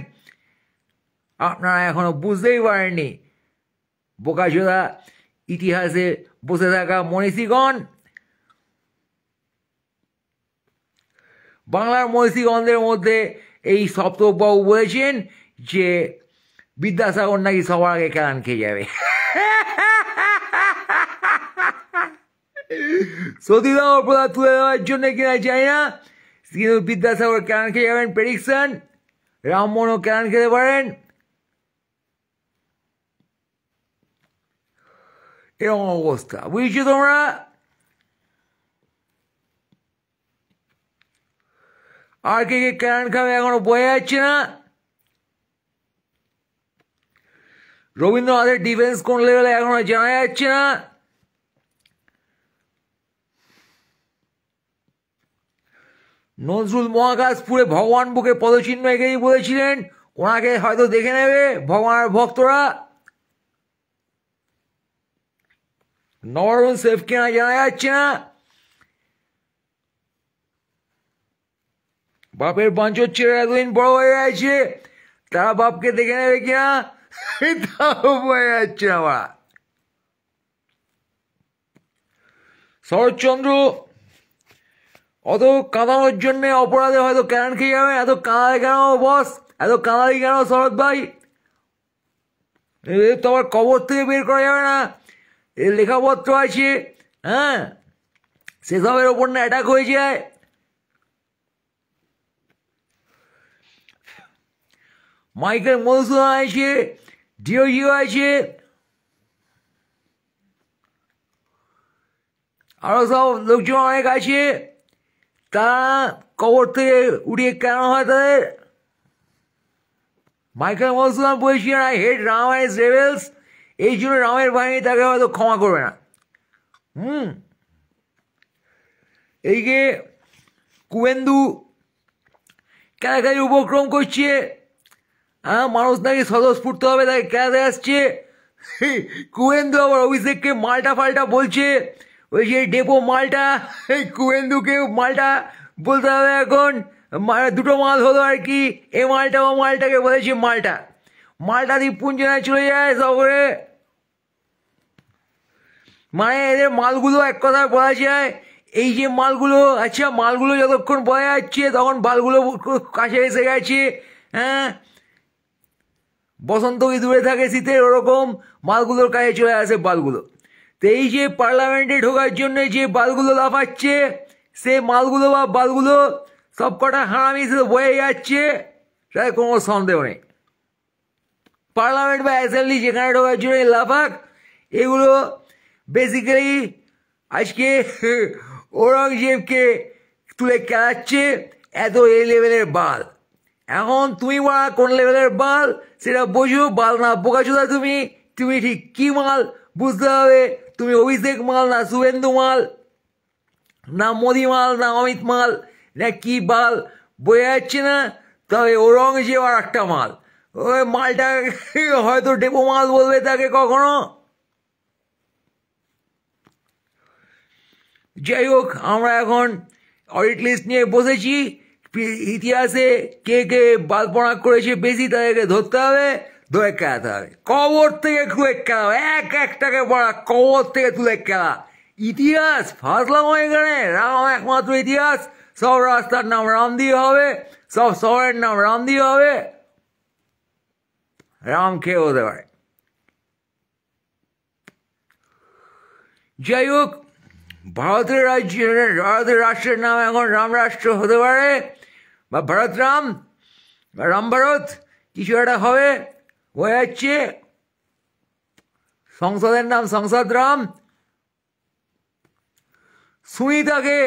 আপনারা এখনো বুঝতেই পারেননি বোকাচোদা ইতিহাসে বসে থাকা মনীষীগণ। বাংলার মনীষীগণদের মধ্যে এই সপ্তকবাবু বলেছেন যে বিদ্যাসাগর নাকি সবার আগে কেলান খেয়ে যাবে। সতীদাহ প্রথা তুলে দেওয়ার জন্য কিনা চাই না, কিন্তু বিদ্যাসাগর কেলান খেয়ে যাবেন প্রেডিকশন। রামমোহনও কেলান খেতে পারেন। এরকম অবস্থা, বুঝছো তোমরা? আর কে কে কেলান খাবে এখনো বোঝা যাচ্ছে না। রবীন্দ্রনাথের ডিফেন্স কোন লেভেলে এখনো জানা যাচ্ছে না। নজরুল মহাকাশপুরে ভগবান বুকে পদচিহ্ন এঁকেই বলেছিলেন ওনাকে হয়তো দেখে নেবে ভগবানের ভক্তরা। নবরণ সেফ কেনা জানা যাচ্ছে না। বাপের বাঞ্চর ছেড়ে এতদিন বড় হয়ে গেছে, তারা বাপকে দেখে নেবে কিনা তাও বোঝা যাচ্ছে না। বা শরৎচন্দ্র অত কাঁদানোর জন্যে অপরাধে হয়তো কেরান খেয়ে যাবে। এত কাঁদালে কেন বস? এত কাঁদালি কেন শরৎ ভাই? তো আবার কবর থেকে বের করা যাবে না, এর লেখাপত্র আছে। হ্যাঁ, সেসবের ওপর না অ্যাটাক হয়ে যায়। মাইকেল মধুসূদন আছে, ডিওজিও আছে, আরো সব লোকজন অনেক আছে। তারা কবর থেকে উঠিয়ে কেন হয় তাদের? মাইকেল মধুসূদন বলছিলেন I hate Ram and his rebels, এই জন্য রামের বাহিনী তাকে হয়তো ক্ষমা করবে না। এইদিকে কুবেন্দু খেলাখেলি উপক্রম করছে। হ্যাঁ, মানুষ নাকি স্বতঃস্ফূর্ত হবে তাকে খেলাতে আসছে। কুবেন্দু আবার অভিষেককে মালটা ফাল্টা বলছে, ওই যে ডেপো মালটা। কুবেন্দুকে মালটা বলতে হবে এখন। দুটো মাল হলো আর কি, এ মালটা ও মালটাকে বলেছে মালটা। মালটা দ্বীপপুঞ্জনায় চলে যায় শহরে। মানে এদের মালগুলো এক কথায় বলা যায়, এই যে মালগুলো, আচ্ছা মালগুলো যতক্ষণ বয়া যাচ্ছে তখন বালগুলো কাছে এসে গেছে। হ্যাঁ, বসন্ত কি দূরে থাকে শীতের, ওরকম মালগুলোর কাছে চলে আসে বালগুলো। তো এই যে পার্লামেন্টে ঢোকার জন্য যে বালগুলো লাফাচ্ছে, সে মালগুলো বা বালগুলো সব কটা হারামি শুধু বয়ে যাচ্ছে, তাই কোনো সন্দেহ নেই। পার্লামেন্ট বা অ্যাসেম্বলি যেখানে ঢোকার জন্য লাফাক, এগুলো বেসিক্যালি আজকে ঔরঙ্গজেবকে তুলে খেলাচ্ছে। এত এই লেভেলের বাল। এখন তুমি বলা কোন লেভেলের বাল সেটা বোঝো। বাল না বোকাচোদা তুমি, তুমি ঠিক কি মাল বুঝতে হবে। তুমি অভিষেক মাল না শুভেন্দু মাল, না মোদি মাল, না অমিত মাল, না কি বাল বোঝা যাচ্ছে না। তবে ঔরঙ্গজেব আর একটা মাল, ওই মালটা হয়তো ডেপো মাল বলবে তাকে কখনো। যাই হোক, আমরা এখন অডিট লিস্ট নিয়ে বসেছি। ইতিহাসে কে কে বালপনা করেছে বেশি তাদেরকে ধরতে হবে, ধরে খেলাতে হবে। কবর থেকে তুলে খেলা, এক একটাকে বলা কবর থেকে তুলে খেলা। ইতিহাস ফাজলাম এখানে, রাম একমাত্র ইতিহাস। সব রাস্তার নাম রাম দিয়ে হবে, সব শহরের নাম রাম দিয়ে হবে, রাম খেয়ে হতে পারে। যাই হোক, ভারতের রাষ্ট্রের নাম এখন রাম রাষ্ট্র হতে পারে, বা ভারত রাম, বা রাম ভারত, কিছু একটা হবে, হয়ে যাচ্ছে। সংসদের নাম সংসদ রাম। সুনিতাকে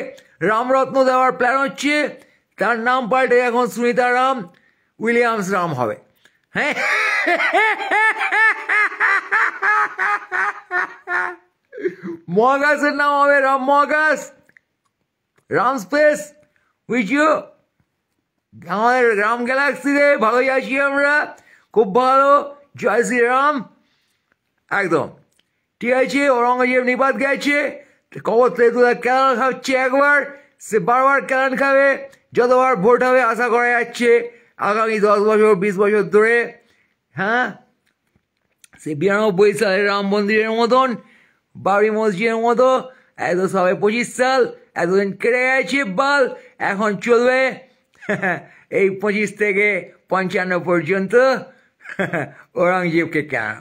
রামরত্ন দেওয়ার প্ল্যান হচ্ছে, তার নাম পাল্টে এখন সুনিতা রাম উইলিয়ামস রাম হবে। হ্যাঁ, মহাকাশের নাম হবে রাম মহাকাশ, রাম স্পেস। বুঝছো, আমাদের রাম গ্যালাক্সিতে ভালোই আছি আমরা, খুব ভালো, জয় শ্রীরাম। একদম ঠিক আছে। ঔরঙ্গজেব নিপাত গেছে, কবর থেকে তুলে কেলান খাচ্ছে একবার, সে বারবার কেলান খাবে যতবার ভোট হবে আশা করা যাচ্ছে আগামী 10 বছর 20 বছর ধরে। হ্যাঁ, সে 92 সালের রাম মন্দিরের মতন, বাবরি মসজিদের মতো, এত সবে 25 সাল, এতদিন কেটে গেছে বাল, এখন চলবে এই 25 থেকে 55 পর্যন্ত ঔরঙ্গজেবকে কেন।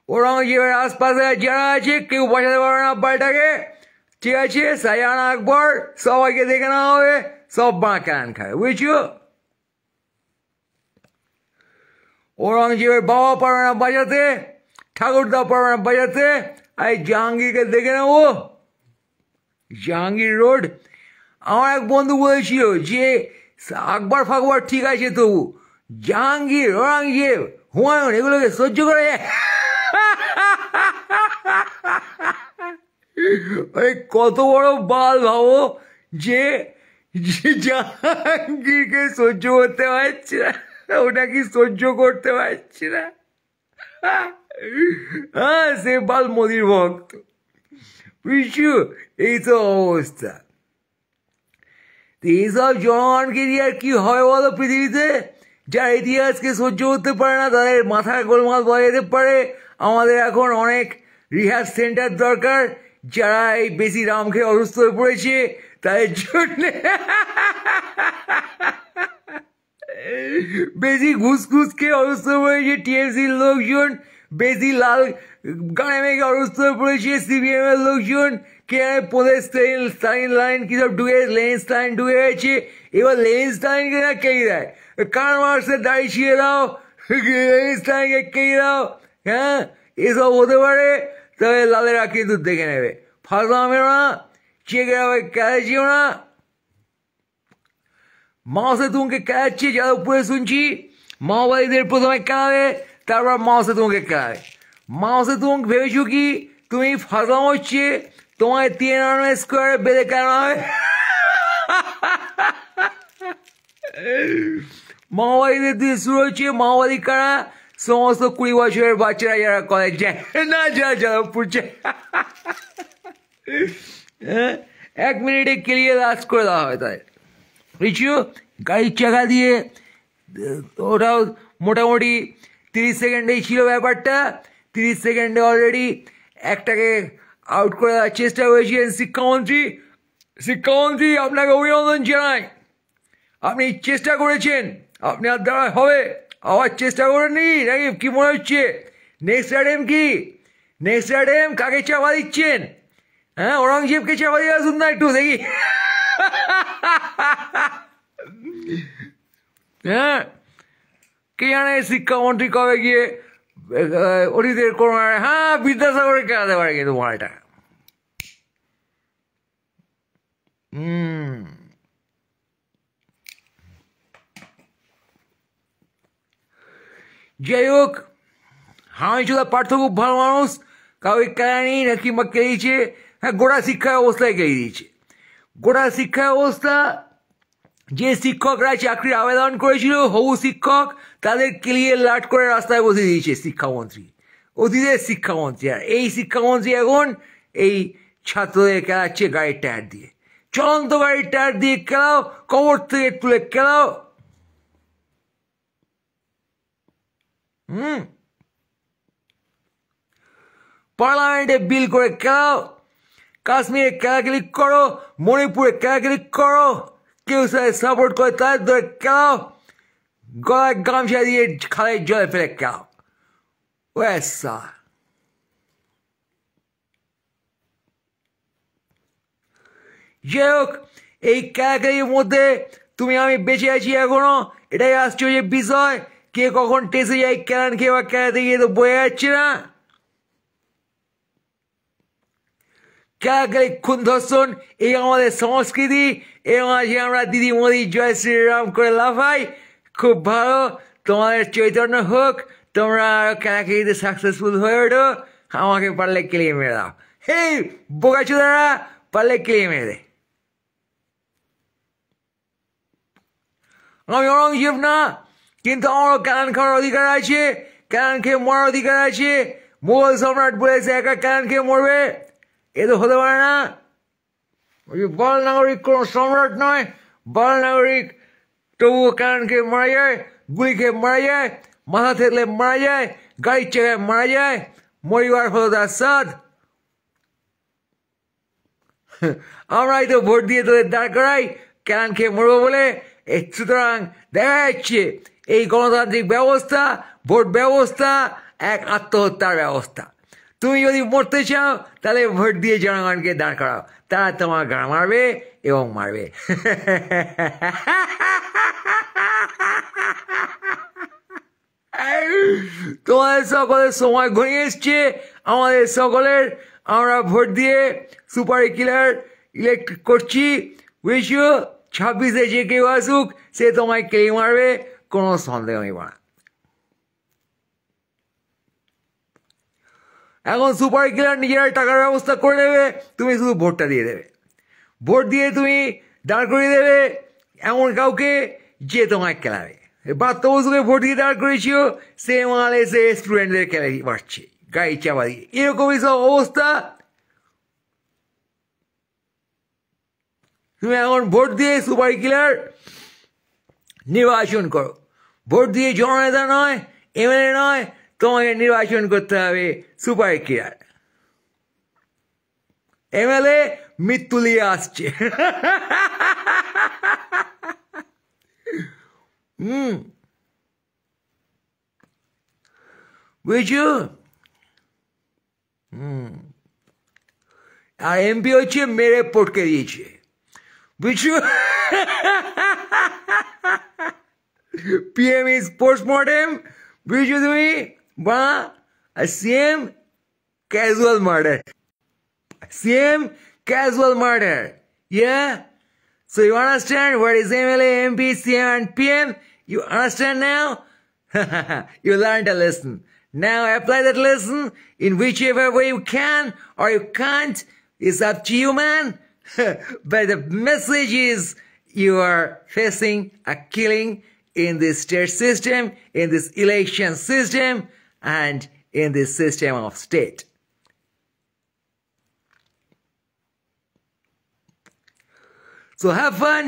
ঔরঙ্গজেবের আশপাশে যারা আছে কেউ বাঁচাতে পারবে না বাড়িটাকে, ঠিক আছে। শাহজাহান আকবর সবাইকে দেখে নেওয়া হবে, সব বাঁ কেন খাবে, বুঝছো। ঔরঙ্গজেবের বাবা পারবে না বাজাতে, ঠাকুরদা পারবে না বাজাতে, আর জাহাঙ্গীরকে দেখে নেবো, জাহাঙ্গীর রোড। আমার এক বন্ধু বলেছিল যে আকবর ফাকবর ঠিক আছে, তবু জাহাঙ্গীর, ঔরঙ্গজেব, হুমায়ুন এগুলোকে সহ্য করে যায়? কত বড় বাল ভাবো, যে জাহাঙ্গীরকে সহ্য করতে পারছি না, ওটা কি সহ্য করতে পারছি না। হ্যাঁ, সে বাল মোদির ভক্ত, বুঝছো। এই তো অবস্থা। এইসব জনগণকে দিয়ে আর কি হয় বলো পৃথিবীতে? যারা ইতিহাসকে সহ্য করতে পারে না তাদের মাথায় গোলমাল বজাতে পারে। আমাদের এখন অনেক রিহাব সেন্টার দরকার, যারা এই বেশি রাম খেয়ে অসুস্থ হয়ে পড়েছে তাদের জন্য, বেশি ঘুষ খেয়ে অসুস্থ হয়ে পড়েছে টিএমসির লোকজন, বেশি লাল গানে মেঘে অসুস্থ হয়ে পড়েছে সিপিএম এর লোকজন, কে প্রদেশ স্টাইন লাইন কি সব ঢুকে, লেনিন স্টাইন ঢুকে গেছে। এবার লেনিন স্টাইনকে না কে দেয়, কার্ল মার্কসের দাড়ি ছিঁড়ে দাও, লেনিন স্টাইনকে কে দাও। হ্যাঁ, এসব হতে পারে, তবে লালেরা কিন্তু দেখে নেবে, ফাঁসা মেরো না, চেকে কেড়েছিও না। মাও সেতুংকে কেড়াচ্ছে যাদবপুরে শুনছি, মাওবাদীদের প্রথমে কেড়াবে, তারপর মাও সেতুংকে কেড়াবে। মাও সেতুং ভেবেছো কি তুমি ফাঁসা হচ্ছে তোমায় 93 স্কোয়ারে বেঁধে কেন হবে? মাওবাদীদের দিয়ে শুরু হচ্ছে, মাওবাদী কারা? সমস্ত 20 বছরের বাচ্চারা যারা কলেজ যায় না, যারা যাদবপুর যায়, 1 মিনিটে কেলিয়ে লাশ করে দেওয়া হয় তাদের, বুঝছো। গাড়ির চাকা দিয়ে, ওটাও মোটামুটি 30 সেকেন্ডেই ছিল ব্যাপারটা। 30 সেকেন্ডে অলরেডি একটাকে আউট করে দেওয়ার চেষ্টা করেছিলেন শিক্ষামন্ত্রী। শিক্ষামন্ত্রী, আপনাকে অভিনন্দন জানাই, আপনি চেষ্টা করেছেন, আপনার দ্বারা হবে, আবার চেষ্টা করে নি নাকি কি মনে হচ্ছে? নেক্সট অ্যাটেম্প কি? নেক্সট অ্যাটেম্প কাকে চাপা দিচ্ছেন? হ্যাঁ, ঔরঙ্গজেবকে চাপা দিয়ে আসুন না একটু দেখি। হ্যাঁ, কে জানে শিক্ষামন্ত্রী কবে গিয়ে অতীতের কোনো, হ্যাঁ বিদ্যাসাগরের কেনাতে পারে কিন্তু মালটা। যাই হোক, হামিদুল্লাহ পার্থ খুব ভালো মানুষ, কাউকে কেড়ানি না কিংবা কেড়িয়েছে, হ্যাঁ গোটা শিক্ষা ব্যবস্থায় কেড়ে দিয়েছে। গোটা শিক্ষা ব্যবস্থা, যে শিক্ষকরা চাকরির আবেদন করেছিল হবু শিক্ষক, তাদের ক্লিয়ে লাট করে রাস্তায় বসে দিয়েছে শিক্ষামন্ত্রী, অতীতের শিক্ষামন্ত্রী। আর এই শিক্ষামন্ত্রী এখন এই ছাত্রদের খেলাচ্ছে গাড়ির টায়ার দিয়ে, চলন্ত গাড়ির টায়ার দিয়ে খেলাও, কবর থেকে তুলে খেলাও। পার্লামেন্টে বিল করে খেলাও, কাশ্মীরে খেলাখেলি করো, মণিপুরে খেলাখেলি করো, কেউ সাপোর্ট করে তাদের ধরে কেলাও, গলায় গামছা দিয়ে খালের জলে ফেলে কেলাও। ওয়েসা যাই হোক, এই ক্যালাকালির মধ্যে তুমি আমি বেঁচে আছি এখনো, এটাই আশ্চর্যের বিষয়। কে কখন টেসে যায় ক্যালান খেয়ে বা ক্যালাতে গিয়ে তো বয়ে যাচ্ছে না। ক্যালাকালি খুন ধর্ষণ এই আমাদের সংস্কৃতি, এর মাঝে আমরা দিদি মোদি জয় শ্রীরাম করে লাফাই। খুব ভালো, তোমাদের চৈতন্য হোক, তোমরা ক্যালাকালিতে সাকসেসফুল হয়ে ওঠো। আমাকে পারলে কেলিয়ে মেরে দাও। হেই বোকাচোদারা, পারলে কেলিয়ে মেরে দে। আমি অরঙ্গজেব না, কিন্তু আমারও ক্যালান খাওয়ার অধিকার আছে, ক্যালান খেয়ে মরার অধিকার আছে। মুঘল সম্রাট বলেছে একা ক্যালান খেয়ে মরবে, এ তো হতে পারে না। ওই বাল নাগরিক কোনো সম্রাট নয়, বাল নাগরিক তবুও ক্যালান খেয়ে মারা যায়, গুলি খেয়ে মারা যায়, মাথা থেকলে মারা যায়, গাড়ির চাকায় মারা যায়, মরিবার হলো তার সাদ। আমরাই তো ভোট দিয়ে তোদের দাঁড় করাই ক্যালান খেয়ে মরবো বলে। সুতরাং দেখা যাচ্ছে এই গণতান্ত্রিক ব্যবস্থা, ভোট ব্যবস্থা এক আত্মহত্যার ব্যবস্থা। তুমি যদি মরতে চাও তাহলে ভোট দিয়ে জনগণকে দাঁড় করাও, তারা তোমার গা মারবে এবং মারবে। তোমাদের সকলের সময় ঘনিয়ে এসছে, আমাদের সকলের। আমরা ভোট দিয়ে সুপারি কিলার ইলেক্ট করছি। বুঝছো, 26-এ যে কেউ আসুক সে তোমায় কেই মারবে, কোনো সন্দেহ নেই না। এখন সুপারি কিলার নিজেরা টাকার ব্যবস্থা করে নেবে, তুমি শুধু ভোটটা দিয়ে দেবে। ভোট দিয়ে তুমি দাঁড় করিয়ে দেবে এমন কাউকে যে তোমায় খেলাবে। ব্রাত্য বসুকে ভোট দিয়ে দাঁড় করেছিও, সে মাল এসে স্টুডেন্টদের খেলে মারছে গাড়ি চাপা দিয়ে। এরকমই সব অবস্থা। তুমি এখন ভোট দিয়ে সুপারি কিলার নির্বাচন করো। ভোট দিয়ে জননেতা নয়, এমএলএ নয়, তোমাকে নির্বাচন করতে হবে সুপারি কিলার। এমএলএ মৃত্যু নিয়ে আসছে। বুঝছো? আর এমপি হচ্ছে মেরে পটকে দিয়েছে। বুঝছো? PM is postmortem. বুঝছো তুমি? বা CM casual murder. CM casual murder. Yeah? So you understand what is MLA, MP, CM and PM? You understand now? You learned a lesson. Now apply that lesson in whichever way you can or you can't. It's up to you, man. But the message is you are facing a killing in this state system, in this election system, and in this system of state. So have fun,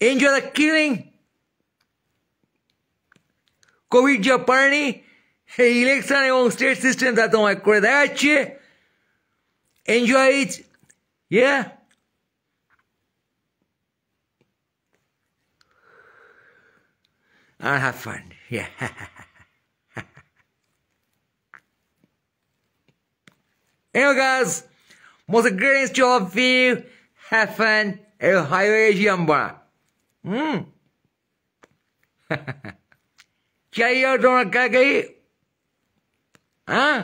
enjoy the killing. COVID যা পারেনি, এই election এবং state system তা তোমায় করে দেখাচ্ছে। Enjoy it, yeah. And have fun, yeah. Anyway, guys, most greetings to all of you. Have fun. Highway Jamba. चाहिए तुम्हारा क्या कही? हाँ?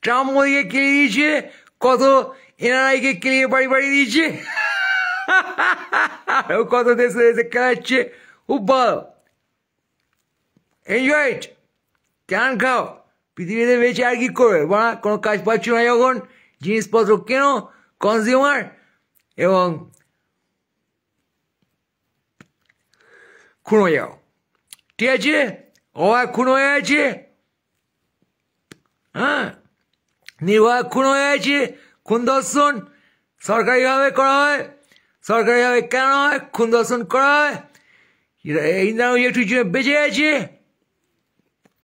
ট্রাম্প মোদিকে কিনে দিয়েছে, কত এনআরআই কে কিনে বাড়ি বাড়ি দিয়েছে, কত দেশে দেশে খেলাচ্ছে। খুব ভালো, এনজয় ইট। কেন খাও, পৃথিবীতে বেঁচে আর কি করবে? বা কোনো কাজ পাচ্ছ না যখন, জিনিসপত্র কেনো কনজিউমার, এবং খুন হয়ে যাও। ঠিক আছে, অবাক খুন হয়ে আছে, হ্যাঁ, নির্ভয় খুন হয়ে আছে। খুন দর্শন সরকারিভাবে করা হয়, সরকারিভাবে কেন হয় খুন দর্শন করা হয়? ইন্দ্রাণী একটু বেঁচে গেছে,